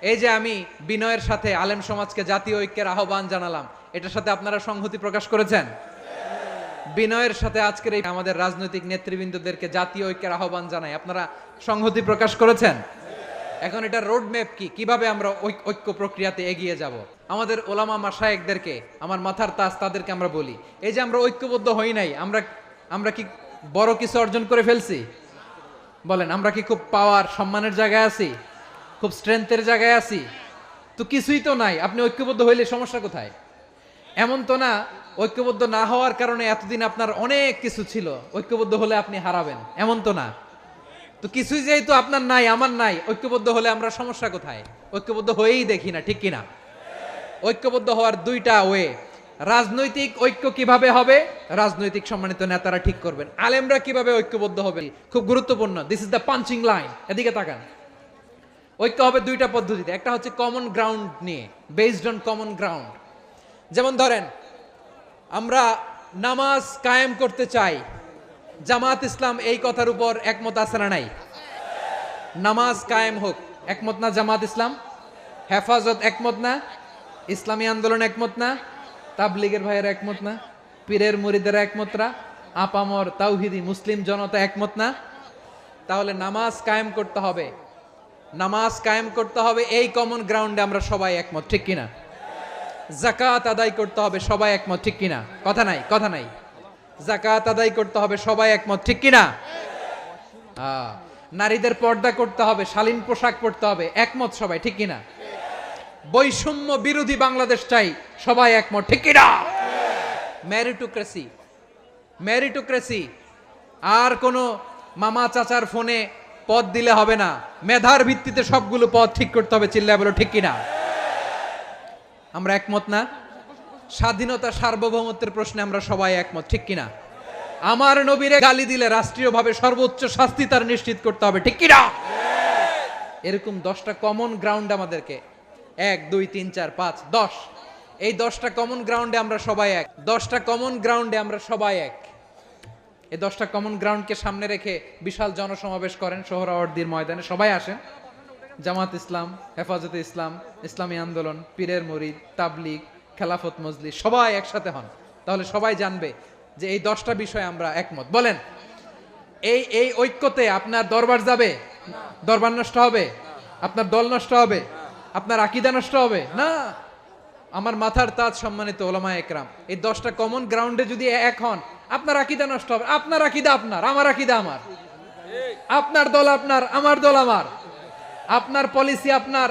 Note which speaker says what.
Speaker 1: এই যে আমি বিনয়ের সাথে আলেম সমাজকে জাতীয় ঐক্যের আহ্বান জানালাম, এটার সাথে আপনারা সংহতি প্রকাশ করেছেন? বিনয়ের সাথে আজকের এই আমাদের রাজনৈতিক নেতৃবৃন্দদেরকে জাতীয় ঐক্যের আহ্বান জানাই, আপনারা সংহতি প্রকাশ করেছেন? এখন এটা রোড ম্যাপ কি, কিভাবে আমরা ঐক্য প্রক্রিয়াতে এগিয়ে যাব? আমাদের ওলামা মাশায়েখদেরকে, আমার মাথার তাজ, তাদেরকে আমরা বলি, এই যে আমরা ঐক্যবদ্ধ হই নাই, আমরা কি বড় কিছু অর্জন করে ফেলছি? বলেন, আমরা কি খুব পাওয়ার সম্মানের জায়গায় আছি? খুব স্ট্রেংথের জায়গায় আছি? তো কিছুই তো নাই। আপনি ঐক্যবদ্ধ হইলে সমস্যা কোথায়? এমন তো না ঐক্যবদ্ধ না হওয়ার কারণে এতদিন আপনার অনেক কিছু ছিল, ঐক্যবদ্ধ হলে আপনি হারাবেন, এমন তো না। তো কিছুই যেহেতু আপনার নাই, আমার নাই, ঐক্যবদ্ধ হলে আমরা সমস্যা কোথায়? ঐক্যবদ্ধ হয়েই দেখি না, ঠিক কিনা? ঐক্যবদ্ধ হওয়ার দুইটা ওয়ে। রাজনৈতিক ঐক্য কিভাবে হবে? রাজনৈতিক সম্মানিত নেতারা ঠিক করবেন। আলেমরা কিভাবে ঐক্যবদ্ধ হবে? খুব গুরুত্বপূর্ণ। This is the punching line. এদিকে তাকান। ঐক্য হবে দুইটা পদ্ধতিতে। একটা হচ্ছে কমন গ্রাউন্ড নিয়ে, বেসড অন কমন গ্রাউন্ড। যেমন ধরেন, আমরা নামাজ কায়েম করতে চাই, জামাত ইসলাম এই কথার উপর একমত আছে না নাই? নামাজ কায়েম হোক, একমত না জামাত ইসলাম? হেফাজত একমত না? ইসলামী আন্দোলন একমত না? তাবলীগের ভাইয়েরা একমত না? পীরের মুরিদেরা একমত না? আপামর তাওহিদি মুসলিম জনতা একমত না? তাহলে নামাজ কায়েম করতে হবে, নামাজ কায়েম করতে হবে এই কমন গ্রাউন্ডে আমরা সবাই একমত, ঠিক কিনা? যাকাত আদায় করতে হবে, সবাই একমত, ঠিক কিনা? কথা নাই, কথা নাই। যাকাত আদায় করতে হবে, সবাই একমত, ঠিক কিনা? নারীদের পর্দা করতে হবে, শালীন পোশাক পরতে হবে, একমত সবাই, ঠিক কিনা? বৈষম্য বিরোধী বাংলাদেশ চাই, সবাই একমত, ঠিক কিনা? Meritocracy, meritocracy. আর কোনো মামা চাচার ফোনে পদ দিলে হবে না, মেধার ভিত্তিতে সবগুলো পদ ঠিক করতে হবে, চিল্লায় বলো ঠিক কিনা? আমরা একমত না? স্বাধীনতা সার্বভৌমত্বের প্রশ্নে আমরা সবাই একমত, ঠিক কিনা? আমার নবীরে গালি দিলে রাষ্ট্রীয়ভাবে সর্বোচ্চ শাস্তি তার নিশ্চিত করতে হবে, ঠিক কিনা? এরকম 10টা কমন গ্রাউন্ড আমাদেরকে, 1 2 3 4 5 10, এই 10টা কমন গ্রাউন্ডে আমরা সবাই এক। 10টা কমন গ্রাউন্ডে আমরা সবাই এক। এই 10টা কমন গ্রাউন্ডকে সামনে রেখে বিশাল জনসমাবেশ করেন সোহরাওয়ার্দীর ময়দানে, সবাই আসেন। জামাত ইসলাম, হেফাজতে ইসলাম, ইসলামী আন্দোলন, পীরের মুরিদ, তাবলীগ, খেলাফত মজলিস, সবাই একসাথে হন। তাহলে সবাই জানবে যে এই 10টা বিষয়ে আমরা একমত। বলেন, এই এই ঐক্যতে আপনার দরবার যাবে? দরবার নষ্ট হবে? আপনার দল নষ্ট হবে? আপনার আকীদা নষ্ট হবে না? আমার মাথার তাজ সম্মানিত ওলামা একরাম, এই 10টা কমন গ্রাউন্ডে যদি এক হন, আপনার আকীদা নষ্ট হবে? আপনার আকীদা আপনার, আমার আকীদা আমার, আপনার দল আপনার, আমার দল আমার, আপনার পলিসি আপনার,